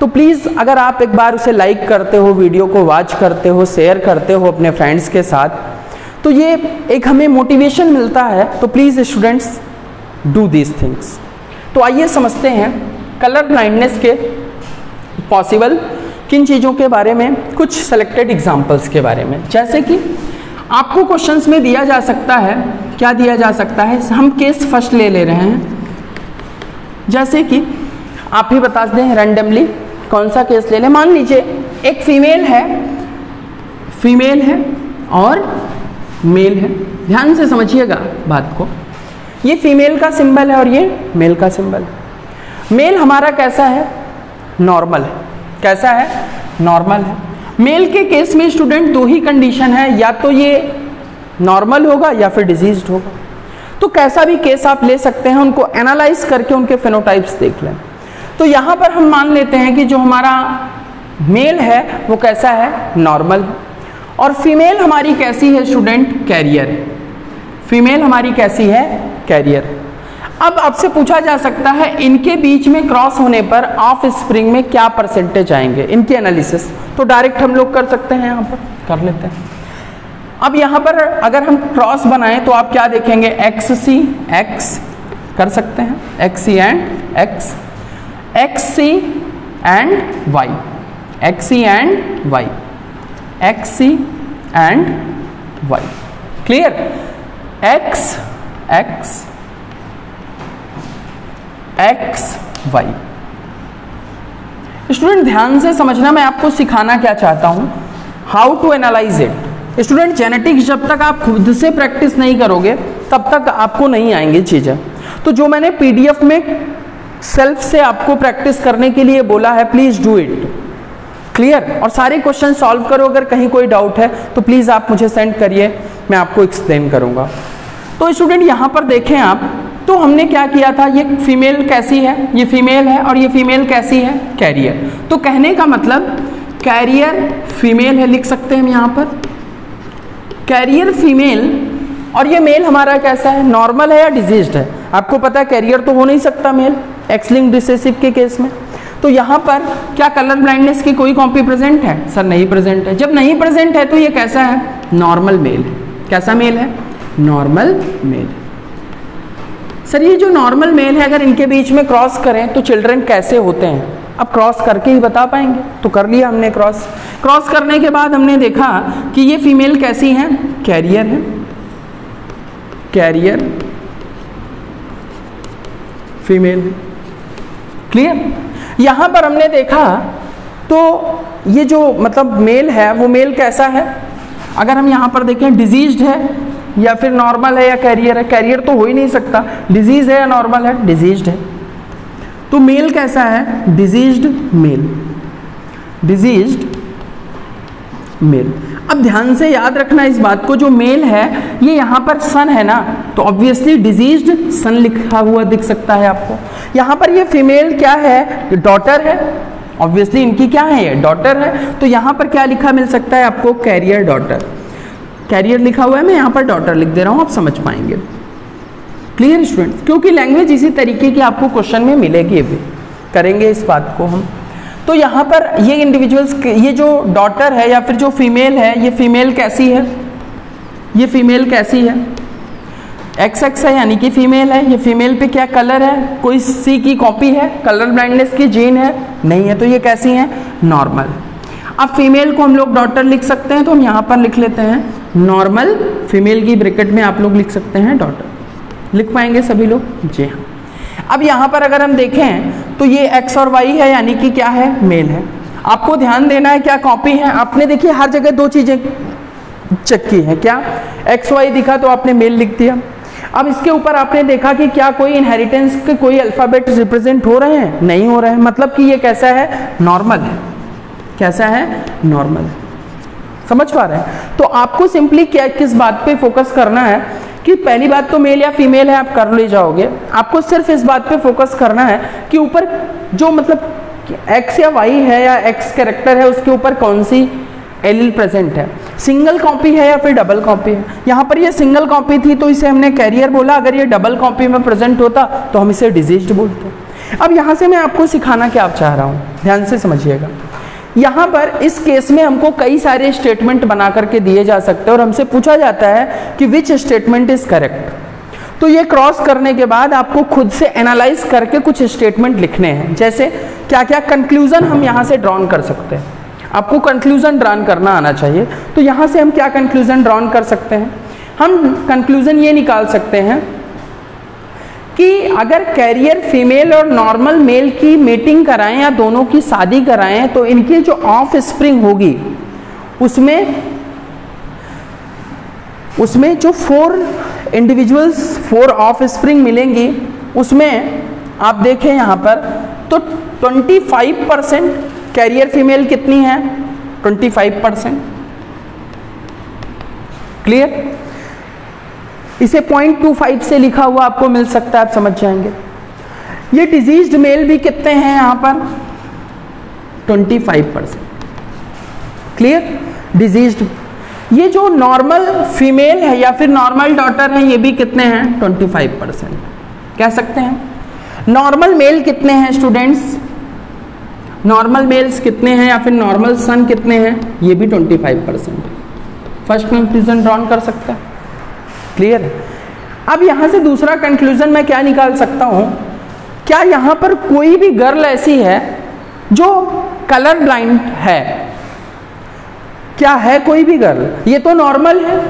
तो प्लीज़ अगर आप एक बार उसे लाइक करते हो, वीडियो को वॉच करते हो, शेयर करते हो अपने फ्रेंड्स के साथ, तो ये एक हमें मोटिवेशन मिलता है। तो please students do these things. तो आइए समझते हैं कलर ब्लाइंडनेस के पॉसिबल किन चीज़ों के बारे में, कुछ सेलेक्टेड एग्जाम्पल्स के बारे में। जैसे कि आपको क्वेश्चंस में दिया जा सकता है, क्या दिया जा सकता है, हम केस फर्स्ट ले रहे हैं। जैसे कि आप ही बता दें रैंडमली कौन सा केस ले लें। मान लीजिए एक फीमेल है और मेल है। ध्यान से समझिएगा बात को। ये फीमेल का सिंबल है और ये मेल का सिंबल है। मेल हमारा कैसा है? नॉर्मल है। कैसा है? नॉर्मल है। मेल के केस में स्टूडेंट दो ही कंडीशन है, या तो ये नॉर्मल होगा या फिर डिजीज्ड होगा। तो कैसा भी केस आप ले सकते हैं, उनको एनालाइज करके उनके फेनोटाइप्स देख लें। तो यहाँ पर हम मान लेते हैं कि जो हमारा मेल है वो कैसा है? नॉर्मल है। और फीमेल हमारी कैसी है स्टूडेंट? कैरियर है। फीमेल हमारी कैसी है? कैरियर। अब आपसे पूछा जा सकता है इनके बीच में क्रॉस होने पर ऑफ स्प्रिंग में क्या परसेंटेज आएंगे, इनके एनालिसिस। तो डायरेक्ट हम लोग कर सकते हैं, यहाँ पर कर लेते हैं। अब यहाँ पर अगर हम क्रॉस बनाएं तो आप क्या देखेंगे? एक्स सी एक्स कर सकते हैं, X C and X, X C and Y, X C and Y, X C and Y. Clear? X X X Y. Student ध्यान से समझना, मैं आपको सिखाना क्या चाहता हूं, how to analyse it. Student genetics जब तक आप खुद से प्रैक्टिस नहीं करोगे तब तक आपको नहीं आएंगी चीजें। तो जो मैंने पीडीएफ में सेल्फ से आपको प्रैक्टिस करने के लिए बोला है, प्लीज डू इट। क्लियर? और सारे क्वेश्चन सॉल्व करो। अगर कहीं कोई डाउट है तो प्लीज आप मुझे सेंड करिए, मैं आपको एक्सप्लेन करूंगा। तो स्टूडेंट यहां पर देखें आप, तो हमने क्या किया था, ये फीमेल कैसी है? ये फीमेल है। और ये फीमेल कैसी है? कैरियर। तो कहने का मतलब कैरियर फीमेल है, लिख सकते हैं हम यहाँ पर कैरियर फीमेल। और ये मेल हमारा कैसा है? नॉर्मल है या डिजीज्ड है? आपको पता है कैरियर तो हो नहीं सकता मेल एक्स-लिंक्ड रिसेसिव के केस में। तो यहाँ पर क्या कलर ब्लाइंडनेस की कोई कॉपी प्रेजेंट है? सर नहीं प्रेजेंट है। जब नहीं प्रेजेंट है तो ये कैसा है? नॉर्मल मेल है। कैसा मेल है? Normal mail. सर ये जो नॉर्मल मेल है अगर इनके बीच में क्रॉस करें तो चिल्ड्रन कैसे होते हैं? अब क्रॉस करके ही बता पाएंगे। तो कर लिया हमने क्रॉस करने के बाद हमने देखा कि ये फीमेल कैसी है? कैरियर है। कैरियर फीमेल है। क्लियर? यहां पर हमने देखा तो ये जो मतलब मेल है वो मेल कैसा है? अगर हम यहां पर देखें डिजीज्ड है या फिर नॉर्मल है या कैरियर है? कैरियर तो हो ही नहीं सकता। डिजीज है या नॉर्मल है? डिजीज्ड है। तो मेल कैसा है? Diseased male. Diseased male. अब ध्यान से याद रखना इस बात को, जो मेल है ये यहाँ पर सन है ना, तो ऑब्वियसली डिजीज्ड सन लिखा हुआ दिख सकता है आपको। यहाँ पर ये फीमेल क्या है? डॉटर है। ऑब्वियसली इनकी क्या है? ये डॉटर है। तो यहाँ पर क्या लिखा मिल सकता है आपको? Career daughter. कैरियर लिखा हुआ है, मैं यहाँ पर डॉटर लिख दे रहा हूँ, आप समझ पाएंगे। Clear student? क्योंकि लैंग्वेज इसी तरीके की आपको क्वेश्चन में मिलेगी, अभी करेंगे इस बात को हम। तो यहाँ पर ये इंडिविजुअल्स, ये जो डॉटर है या फिर जो फीमेल है, ये फीमेल कैसी है? ये फीमेल कैसी है? XX है यानी कि फीमेल है, ये फीमेल पे क्या कलर है, कोई C की कॉपी है, कलर ब्लाइंडनेस की जीन है नहीं है, तो ये कैसी है, नॉर्मल। अब फीमेल को हम लोग डॉटर लिख सकते हैं, तो हम यहाँ पर लिख लेते हैं नॉर्मल, फीमेल की ब्रैकेट में आप लोग लिख सकते हैं डॉटर, लिख पाएंगे सभी लोग, जी हाँ। अब यहाँ पर अगर हम देखें तो ये X और Y है यानी कि क्या है, मेल है। आपको ध्यान देना है क्या कॉपी है, आपने देखिए हर जगह दो चीजें चेक की है, क्या XY दिखा तो आपने मेल लिख दिया। अब इसके ऊपर आपने देखा कि क्या कोई इनहेरिटेंस के कोई अल्फाबेट रिप्रेजेंट हो रहे हैं, नहीं हो रहे हैं, मतलब कि ये कैसा है, नॉर्मल है। कैसा है, नॉर्मल। समझ पा रहे हैं? तो आपको सिंपली क्या किस बात पे फोकस करना है कि पहली बात तो मेल या फीमेल है आप कर ले जाओगे, आपको सिर्फ इस बात पे फोकस करना है कि ऊपर जो मतलब X या Y है या X कैरेक्टर है उसके ऊपर कौन सी एलील प्रेजेंट है, सिंगल कॉपी है या फिर डबल कॉपी है। यहाँ पर ये सिंगल कॉपी थी तो इसे हमने कैरियर बोला, अगर ये डबल कॉपी में प्रेजेंट होता तो हम इसे डिजीज्ड बोलते हैं। अब यहाँ से मैं आपको सिखाना क्या चाह रहा हूँ, ध्यान से समझिएगा। यहाँ पर इस केस में हमको कई सारे स्टेटमेंट बना करके दिए जा सकते हैं और हमसे पूछा जाता है कि विच स्टेटमेंट इज करेक्ट। तो ये क्रॉस करने के बाद आपको खुद से एनालाइज करके कुछ स्टेटमेंट लिखने हैं, जैसे क्या क्या कंक्लूजन हम यहाँ से ड्रॉन कर सकते हैं। आपको कंक्लूजन ड्रॉन करना आना चाहिए। तो यहाँ से हम क्या कंक्लूजन ड्रॉन कर सकते हैं, हम कंक्लूजन ये निकाल सकते हैं कि अगर कैरियर फीमेल और नॉर्मल मेल की मीटिंग कराएं या दोनों की शादी कराएं तो इनकी जो ऑफ स्प्रिंग होगी उसमें जो 4 इंडिविजुअल्स 4 ऑफ स्प्रिंग मिलेंगी, उसमें आप देखें यहाँ पर तो 25% कैरियर फीमेल कितनी है, 25%। क्लियर? इसे 0.25 से लिखा हुआ आपको मिल सकता है, आप समझ जाएंगे। ये डिजीज्ड मेल भी कितने हैं यहाँ पर, 25%। क्लियर? डिजीज्ड। ये जो नॉर्मल फीमेल है या फिर नॉर्मल डॉटर है ये भी कितने हैं, 25% कह सकते हैं। नॉर्मल मेल कितने हैं स्टूडेंट्स, नॉर्मल मेल्स कितने हैं या फिर नॉर्मल सन कितने हैं, ये भी 25%। फर्स्ट कंक्लूजन ड्रॉन कर सकता है। क्लियर? अब यहां से दूसरा कंक्लूजन मैं क्या निकाल सकता हूं, क्या यहां पर कोई भी गर्ल ऐसी है जो कलर ब्लाइंड है, क्या है कोई भी गर्ल, ये तो नॉर्मल है।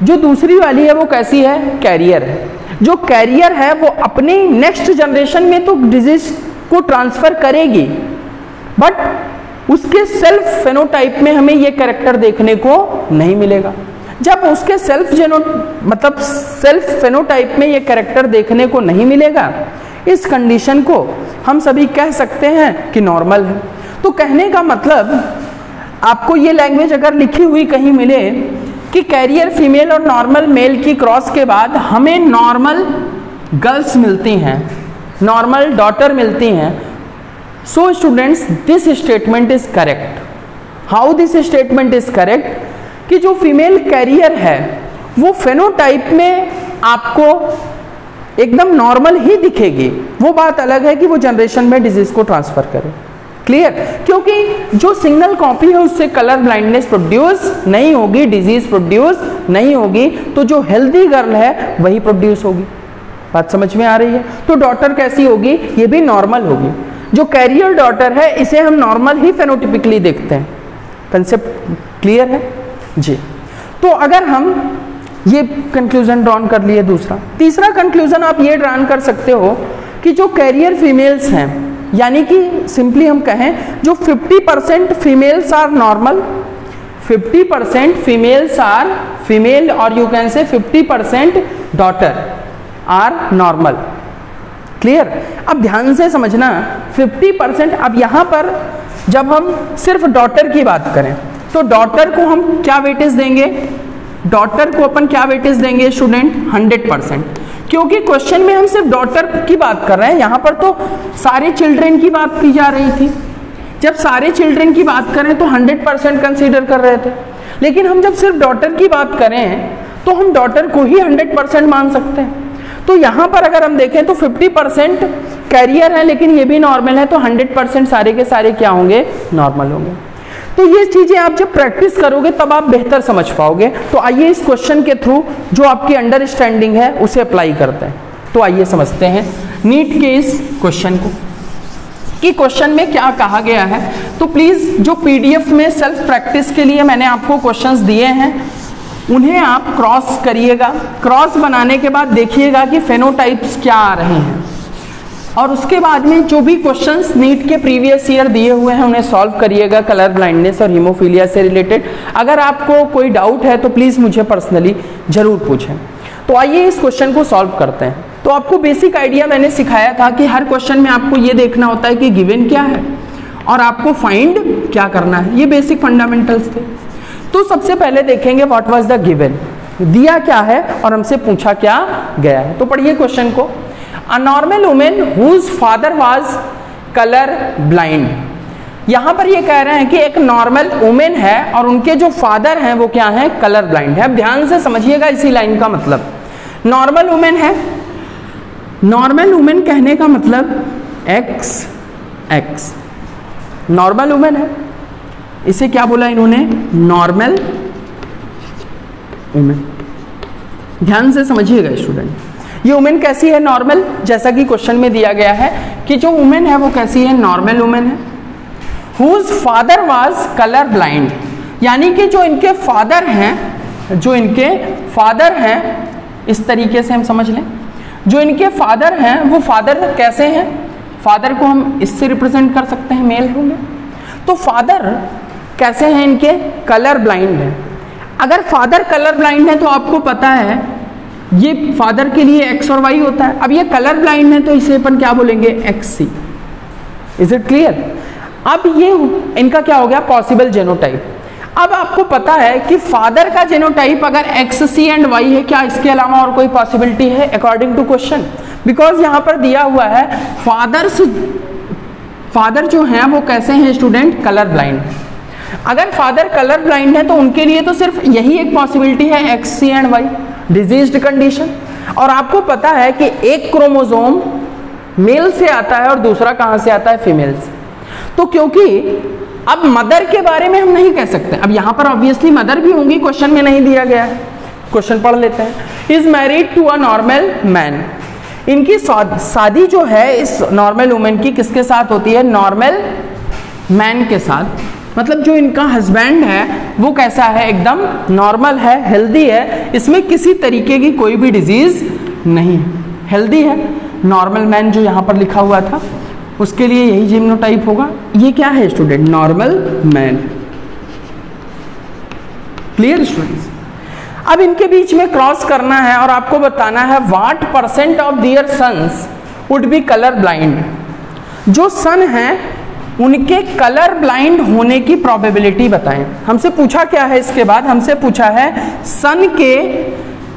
जो दूसरी वाली है वो कैसी है, कैरियर है। जो कैरियर है वो अपने नेक्स्ट जनरेशन में तो डिजीज को ट्रांसफर करेगी, बट उसके सेल्फ फेनोटाइप में हमें ये कैरेक्टर देखने को नहीं मिलेगा। जब उसके सेल्फ फेनोटाइप में ये कैरेक्टर देखने को नहीं मिलेगा, इस कंडीशन को हम सभी कह सकते हैं कि नॉर्मल है। तो कहने का मतलब आपको ये लैंग्वेज अगर लिखी हुई कहीं मिले कि कैरियर फीमेल और नॉर्मल मेल की क्रॉस के बाद हमें नॉर्मल गर्ल्स मिलती हैं, नॉर्मल डॉटर मिलती हैं, so students this statement is correct. How this statement is correct, कि जो फीमेल कैरियर है वो फेनोटाइप में आपको एकदम नॉर्मल ही दिखेगी, वो बात अलग है कि वो जनरेशन में डिजीज को ट्रांसफर करे। क्लियर? क्योंकि जो सिंगल कॉपी है उससे कलर ब्लाइंडनेस प्रोड्यूस नहीं होगी, डिजीज प्रोड्यूस नहीं होगी, तो जो हेल्दी गर्ल है वही प्रोड्यूस होगी। बात समझ में आ रही है? तो डॉटर कैसी होगी, ये भी नॉर्मल होगी। जो कैरियर डॉटर है इसे हम नॉर्मल ही फेनोटिपिकली देखते हैं। कंसेप्ट क्लियर है जी? तो अगर हम ये कंक्लूजन ड्रॉन कर लिए, दूसरा तीसरा कंक्लूजन आप ये ड्रॉन कर सकते हो कि जो कैरियर फीमेल्स हैं, यानी कि सिंपली हम कहें जो 50% females are normal, 50% females are female और you can say 50% daughter are normal. Clear? अब ध्यान से समझना, 50%। अब यहां पर जब हम सिर्फ डॉटर की बात करें तो डॉटर को हम क्या वेटेज देंगे, डॉटर को अपन क्या वेटेज देंगे स्टूडेंट, 100%, क्योंकि क्वेश्चन में हम सिर्फ डॉटर की बात कर रहे हैं। यहाँ पर तो सारे चिल्ड्रेन की बात की जा रही थी। जब सारे चिल्ड्रेन की बात करें तो 100% कंसीडर कर रहे थे, लेकिन हम जब सिर्फ डॉटर की बात करें तो हम डॉटर को ही 100% मान सकते हैं। तो यहाँ पर अगर हम देखें तो 50% कैरियर है लेकिन ये भी नॉर्मल है, तो 100% सारे के सारे क्या होंगे, नॉर्मल होंगे। तो ये चीजें आप जब प्रैक्टिस करोगे तब आप बेहतर समझ पाओगे। तो आइए इस क्वेश्चन के थ्रू जो आपकी अंडरस्टैंडिंग है उसे अप्लाई करते हैं। तो आइए समझते हैं नीट के इस क्वेश्चन को कि क्वेश्चन में क्या कहा गया है। तो प्लीज जो पीडीएफ में सेल्फ प्रैक्टिस के लिए मैंने आपको क्वेश्चंस दिए हैं उन्हें आप क्रॉस करिएगा। क्रॉस बनाने के बाद देखिएगा कि फेनोटाइप्स क्या आ रहे हैं, और उसके बाद में जो भी क्वेश्चंस नीट के प्रीवियस ईयर दिए हुए हैं उन्हें सॉल्व करिएगा कलर ब्लाइंडनेस और हीमोफीलिया से रिलेटेड। अगर आपको कोई डाउट है तो प्लीज़ मुझे पर्सनली ज़रूर पूछें। तो आइए इस क्वेश्चन को सॉल्व करते हैं। तो आपको बेसिक आइडिया मैंने सिखाया था कि हर क्वेश्चन में आपको ये देखना होता है कि गिवन क्या है और आपको फाइंड क्या करना है। ये बेसिक फंडामेंटल्स थे। तो सबसे पहले देखेंगे व्हाट वाज द गिवन, दिया क्या है और हमसे पूछा क्या गया है। तो पढ़िए क्वेश्चन को। A normal woman whose father was color blind। यहाँ पर ये कह रहे हैं कि एक नॉर्मल वुमेन है और उनके जो फादर हैं वो क्या हैं, कलर ब्लाइंड है। अब ध्यान से समझिएगा इसी लाइन का मतलब। नॉर्मल वुमेन है, नॉर्मल वुमेन कहने का मतलब एक्स नॉर्मल वुमेन है, इसे क्या बोला इन्होंने, नॉर्मल वुमेन। ध्यान से समझिएगा स्टूडेंट, ये वुमेन कैसी है, नॉर्मल। जैसा कि क्वेश्चन में दिया गया है कि जो वुमेन है वो कैसी है, नॉर्मल वुमेन है। Whose father was colour blind, यानी कि जो इनके फादर हैं, इस तरीके से हम समझ लें, जो इनके फादर हैं वो फादर कैसे हैं, फादर को हम इससे रिप्रेजेंट कर सकते हैं, मेल होंगे। तो फादर कैसे हैं इनके, कलर ब्लाइंड है। अगर फादर कलर ब्लाइंड है तो आपको पता है ये फादर के लिए एक्स और वाई होता है। अब ये कलर ब्लाइंड है तो इसे अपन क्या बोलेंगे, X C. Is it clear. अब ये इनका क्या हो गया, पॉसिबल जेनोटाइप। अब आपको पता है कि फादर का जेनोटाइप अगर एक्स सी एंड वाई है, क्या इसके अलावा और कोई पॉसिबिलिटी है अकॉर्डिंग टू क्वेश्चन। बिकॉज यहां पर दिया हुआ है फादर जो है वो कैसे हैं स्टूडेंट, कलर ब्लाइंड। अगर फादर कलर ब्लाइंड है तो उनके लिए तो सिर्फ यही एक पॉसिबिलिटी है, X C and Y, diseased condition. और आपको पता है कि एक क्रोमोसोम मेल से आता है और दूसरा कहां से आता है, फीमेल से। तो क्योंकि अब मदर के बारे में हम नहीं कह सकते, अब यहां पर ऑब्वियसली मदर भी होंगी, क्वेश्चन में नहीं दिया गया है, क्वेश्चन पढ़ लेते हैं। Is married to a normal man, इनकी शादी जो है इस नॉर्मल वुमेन की किसके साथ होती है, नॉर्मल मैन के साथ। मतलब जो इनका हस्बैंड है वो कैसा है, एकदम नॉर्मल है, हेल्दी है, इसमें किसी तरीके की कोई भी डिजीज नहीं, हेल्दी है। नॉर्मल मैन जो यहाँ पर लिखा हुआ था उसके लिए यही जीनोटाइप होगा। ये क्या है student, normal man. Clear students. अब इनके बीच में क्रॉस करना है और आपको बताना है what % of their sons would be colour blind. जो सन हैं उनके कलर ब्लाइंड होने की प्रोबेबिलिटी बताएं। हमसे पूछा क्या है, इसके बाद हमसे पूछा है सन के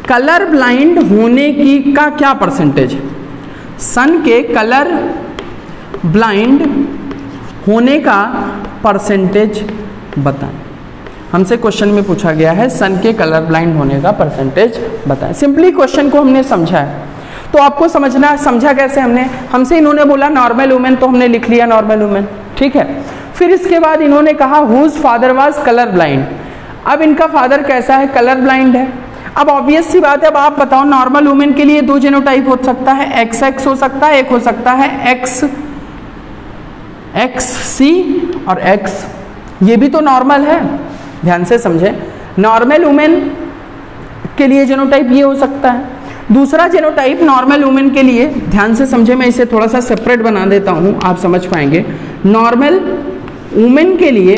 कलर ब्लाइंड होने की का क्या परसेंटेज है, सन के कलर ब्लाइंड होने का परसेंटेज बताएं। हमसे क्वेश्चन में पूछा गया है सन के कलर ब्लाइंड होने का परसेंटेज बताएं। सिंपली क्वेश्चन को हमने समझा है, तो आपको समझा कैसे हमसे इन्होंने बोला नॉर्मल वुमेन, तो हमने लिख लिया नॉर्मल वुमेन, ठीक है। फिर इसके बाद इन्होंने कहा whose father was colour blind. अब इनका फादर कैसा है, कलर ब्लाइंड है। अब ऑब्वियस सी बात है, अब आप बताओ नॉर्मल वुमेन के लिए दो जेनोटाइप हो सकता है, एक्स एक्स हो सकता है, एक हो सकता है एक्स एक्स सी और एक्स, ये भी तो नॉर्मल है। ध्यान से समझे, नॉर्मल वुमेन के लिए जेनोटाइप ये हो सकता है। दूसरा जेनोटाइप नॉर्मल वुमेन के लिए, ध्यान से समझे, मैं इसे थोड़ा सा सेपरेट बना देता हूं, आप समझ पाएंगे। नॉर्मल वुमेन के लिए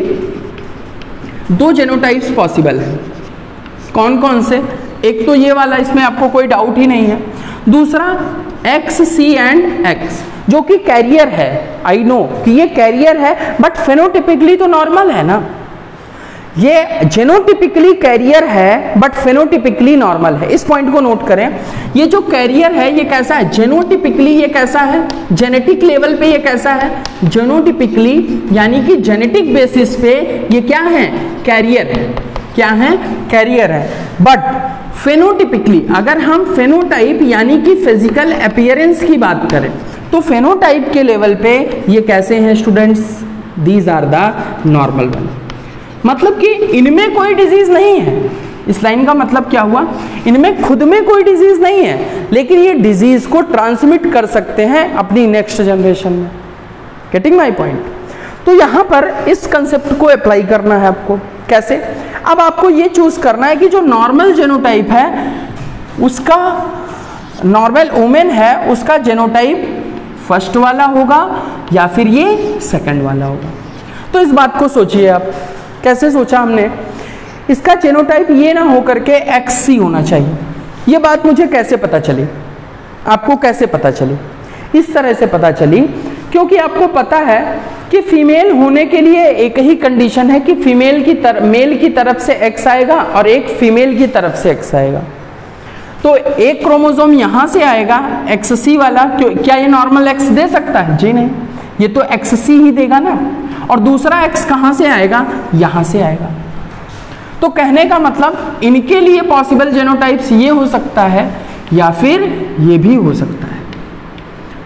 दो जेनोटाइप्स पॉसिबल है। कौन कौन से, एक तो ये वाला, इसमें आपको कोई डाउट ही नहीं है। दूसरा एक्स सी एंड एक्स, जो कि कैरियर है। आई नो कि ये कैरियर है, बट फेनोटिपिकली तो नॉर्मल है ना। ये जेनोटिपिकली कैरियर है बट फेनोटिपिकली नॉर्मल है। इस पॉइंट को नोट करें। ये जो कैरियर है ये कैसा है, जेनोटिपिकली ये कैसा है, जेनेटिक लेवल पे ये कैसा है, जेनोटिपिकली, यानी कि जेनेटिक बेसिस पे ये क्या है, कैरियर है। क्या है, कैरियर है। बट फेनोटिपिकली, अगर हम फेनोटाइप यानी कि फिजिकल अपीयरेंस की बात करें, तो फेनोटाइप के लेवल पे ये कैसे हैं students, these are the normal one. मतलब कि इनमें कोई डिजीज नहीं है। इस लाइन का मतलब क्या हुआ, इनमें खुद में कोई डिजीज नहीं है, लेकिन ये डिजीज को ट्रांसमिट कर सकते हैं अपनी नेक्स्ट जनरेशन में। Getting my point. तो यहां पर इस कंसेप्ट को अप्लाई करना है आपको। कैसे? अब आपको ये चूज करना है कि जो नॉर्मल जेनोटाइप है उसका, नॉर्मल वुमेन है उसका जेनोटाइप फर्स्ट वाला होगा या फिर ये सेकंड वाला होगा। तो इस बात को सोचिए आप, कैसे सोचा हमने, इसका जेनोटाइप ये ना हो करके XC होना चाहिए। ये बात मुझे कैसे पता चली, आपको कैसे पता चली? इस तरह से पता चली क्योंकि आपको पता है कि फीमेल होने के लिए एक ही कंडीशन है कि मेल की तरफ से X आएगा और एक फीमेल की तरफ से X आएगा। तो एक क्रोमोसोम यहां से आएगा XC वाला, क्या ये नॉर्मल X दे सकता है? जी नहीं, ये तो XC ही देगा ना। और दूसरा X कहां से आएगा? यहां से आएगा। तो कहने का मतलब इनके लिए पॉसिबल जेनोटाइप्स ये हो सकता है या फिर ये भी हो सकता है।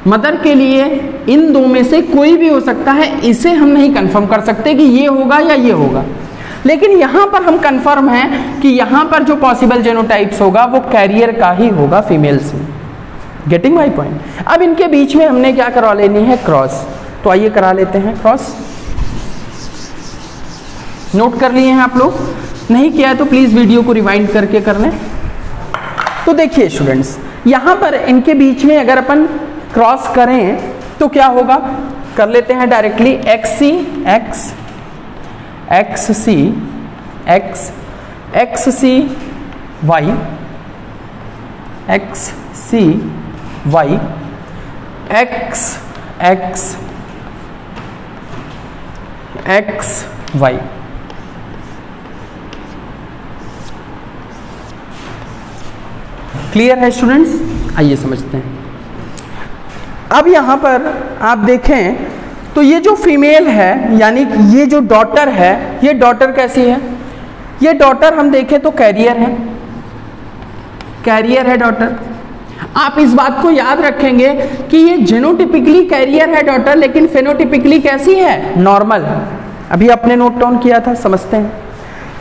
मदर के लिए इन दो में से कोई भी हो सकता है, इसे हम नहीं कंफर्म कर सकते कि ये होगा या ये होगा, लेकिन यहां पर हम कंफर्म हैं कि यहां पर जो पॉसिबल जेनोटाइप्स होगा वो कैरियर का ही होगा, फीमेल्स में। Getting my point. अब इनके बीच में हमने क्या करवा लेनी है? क्रॉस। तो आइए करा लेते हैं क्रॉस। नोट कर लिए हैं आप लोग? नहीं किया है तो प्लीज वीडियो को रिवाइंड करके कर लें। तो देखिए स्टूडेंट्स, यहां पर इनके बीच में अगर अपन क्रॉस करें तो क्या होगा? कर लेते हैं directly. XC X, XC X, XC Y, XC Y, X X X Y। Clear है स्टूडेंट्स? आइए समझते हैं। अब यहां पर आप देखें तो ये जो फीमेल है, यानी ये जो डॉटर है, ये डॉटर कैसी है? ये डॉटर हम देखें तो कैरियर है, कैरियर है डॉटर। आप इस बात को याद रखेंगे कि ये जेनोटिपिकली कैरियर है डॉटर, लेकिन फेनोटिपिकली कैसी है? नॉर्मल। अभी आपने नोट डाउन किया था, समझते हैं।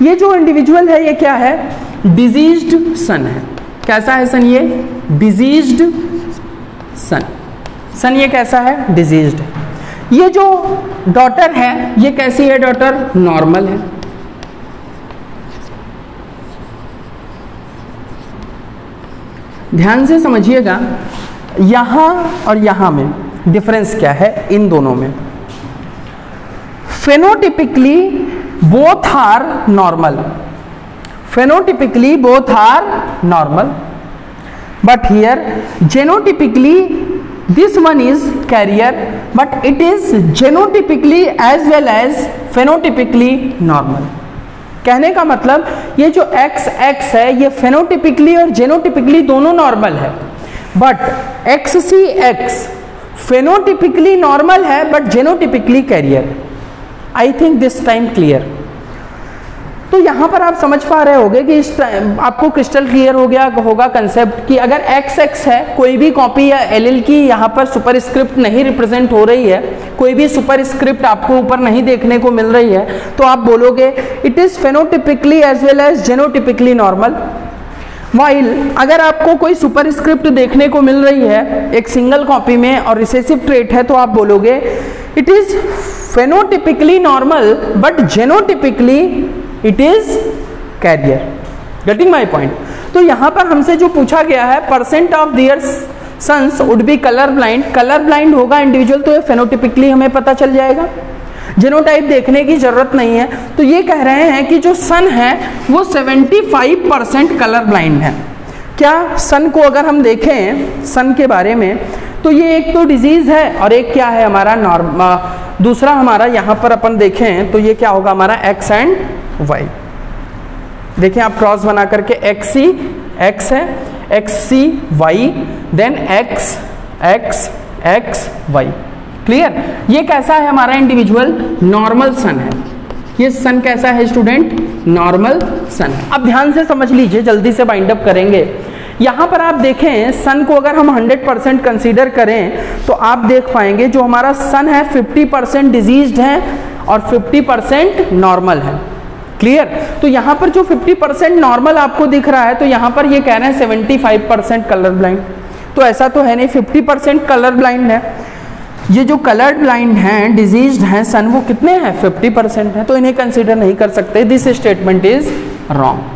ये जो इंडिविजुअल है ये क्या है? डिजीज्ड सन है। कैसा है सन? ये डिजीज्ड सन। सन ये कैसा है? डिजीज्ड है। ये जो डॉटर है ये कैसी है डॉटर? नॉर्मल है। ध्यान से समझिएगा, यहां और यहां में डिफरेंस क्या है इन दोनों में? Phenotypically both are normal, phenotypically both are normal, but here genotypically this one is carrier, but it is genotypically as well as phenotypically normal। कहने का मतलब ये जो XX है ये फेनोटिपिकली और जेनोटिपिकली दोनों नॉर्मल है, बट XCX फेनोटिपिकली नॉर्मल है but genotypically carrier. I think this time clear. तो यहां पर आप समझ पा रहे होंगे कि इस टाइम आपको क्रिस्टल क्लियर हो गया होगा कंसेप्ट कि अगर XX है, कोई भी कॉपी या एलील की यहां पर सुपरस्क्रिप्ट नहीं रिप्रेजेंट हो रही है, कोई भी सुपरस्क्रिप्ट आपको ऊपर नहीं देखने को मिल रही है, तो आप बोलोगे it is phenotypically as well as genotypically normal. While अगर आपको कोई सुपरस्क्रिप्ट देखने को मिल रही है एक सिंगल कॉपी में और रिसेसिव ट्रेट है, तो आप बोलोगे it is phenotypically normal but genotypically it is carrier. Getting my point. तो यहां पर हमसे जो पूछा गया है percent of their sons would be colour blind, colour blind होगा इंडिविजुअल तो ये फेनोटिपिकली हमें पता चल जाएगा, जेनोटाइप देखने की जरूरत नहीं है। तो ये कह रहे हैं कि जो सन है वो 75% कलर ब्लाइंड है। क्या सन को अगर हम देखें सन के बारे में तो ये एक तो डिजीज है और एक क्या है हमारा दूसरा हमारा यहाँ पर अपन देखें तो ये क्या होगा हमारा X एंड Y। देखें आप क्रॉस बना करके XC X है, XC Y, then X X X Y। Clear? ये कैसा है हमारा इंडिविजुअल? नॉर्मल सन है। ये सन कैसा है स्टूडेंट? नॉर्मल सन। अब ध्यान से समझ लीजिए, जल्दी से बाइंड अप करेंगे। यहां पर आप देखें सन को अगर हम 100% कंसीडर करें तो आप देख पाएंगे जो हमारा सन है 50% डिजीज्ड है और 50% नॉर्मल है। क्लियर। तो यहाँ पर जो 50% नॉर्मल आपको दिख रहा है, तो यहाँ पर ये कह रहे हैं 75% कलर ब्लाइंड। तो ऐसा तो है नहीं, 50% कलर ब्लाइंड है। ये जो कलर ब्लाइंड हैं, डिजीज्ड हैं सन, वो कितने हैं? 50% है, तो इन्हें कंसीडर नहीं कर सकते। This statement is wrong.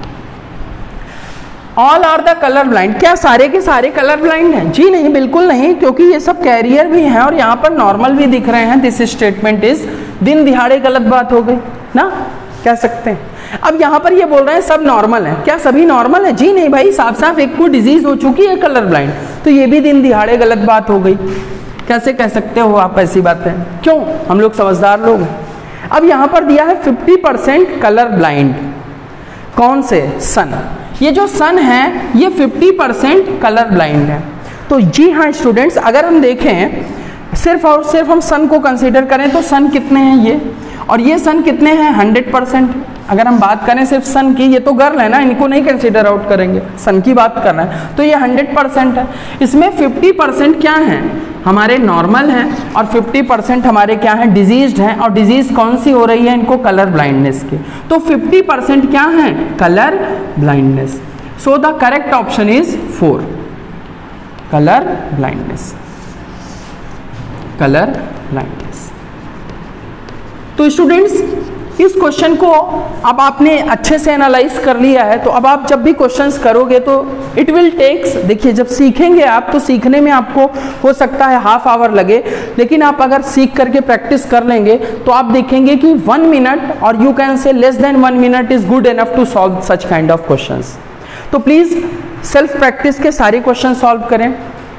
All are the colour blind, क्या सारे के सारे कलर ब्लाइंड हैं? जी नहीं, बिल्कुल नहीं, क्योंकि ये सब कैरियर भी हैं और यहाँ पर नॉर्मल भी दिख रहे हैं। दिस स्टेटमेंट इज, दिन दिहाड़े गलत बात हो गई ना, कह सकते हैं। अब यहाँ पर ये बोल रहे हैं सब नॉर्मल है, क्या सभी नॉर्मल है? जी नहीं भाई, साफ साफ एक को डिजीज हो चुकी है कलर ब्लाइंड, तो ये भी दिन दिहाड़े गलत बात हो गई। कैसे कह सकते हो आप ऐसी बातें? क्यों? हम लोग समझदार लोग हैं। अब यहाँ पर दिया है 50% कलर ब्लाइंड, कौन से? सन। ये जो सन है ये 50% कलर ब्लाइंड है। तो जी हाँ स्टूडेंट्स, अगर हम देखें सिर्फ और सिर्फ हम सन को कंसीडर करें तो सन कितने हैं ये, और ये सन कितने हैं? 100%। अगर हम बात करें सिर्फ सन की, ये तो गर्ल है ना, इनको नहीं कंसीडर आउट करेंगे, सन की बात कर रहे हैं, तो ये 100% है। इसमें 50% क्या हैं? हमारे नॉर्मल हैं, और 50% हमारे क्या हैं? डिजीज्ड हैं। और डिजीज कौन सी हो रही है इनको? कलर ब्लाइंडनेस की। तो 50% क्या हैं? Colour blindness. So the correct option is 4, colour blindness, colour blindness. तो स्टूडेंट्स, इस क्वेश्चन को अब आपने अच्छे से एनालाइज कर लिया है, तो अब आप जब भी क्वेश्चंस करोगे तो इट विल टेक्स, देखिए जब सीखेंगे आप तो सीखने में आपको हो सकता है हाफ आवर लगे, लेकिन आप अगर सीख करके प्रैक्टिस कर लेंगे तो आप देखेंगे कि 1 मिनट और you can say less than 1 minute is good enough to solve such kind of questions. तो प्लीज सेल्फ प्रैक्टिस के सारे क्वेश्चन सॉल्व करें,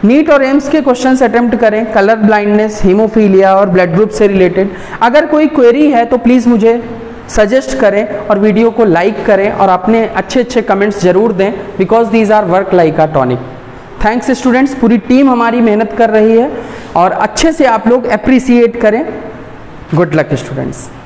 नीट और एम्स के क्वेश्चंस अटेम्प्ट करें, कलर ब्लाइंडनेस, हीमोफीलिया और ब्लड ग्रुप से रिलेटेड। अगर कोई क्वेरी है तो प्लीज़ मुझे सजेस्ट करें और वीडियो को लाइक करें और अपने अच्छे अच्छे कमेंट्स जरूर दें, because these are work like a tonic. Thanks students, पूरी टीम हमारी मेहनत कर रही है और अच्छे से आप लोग अप्रिसिएट करें। Good luck students.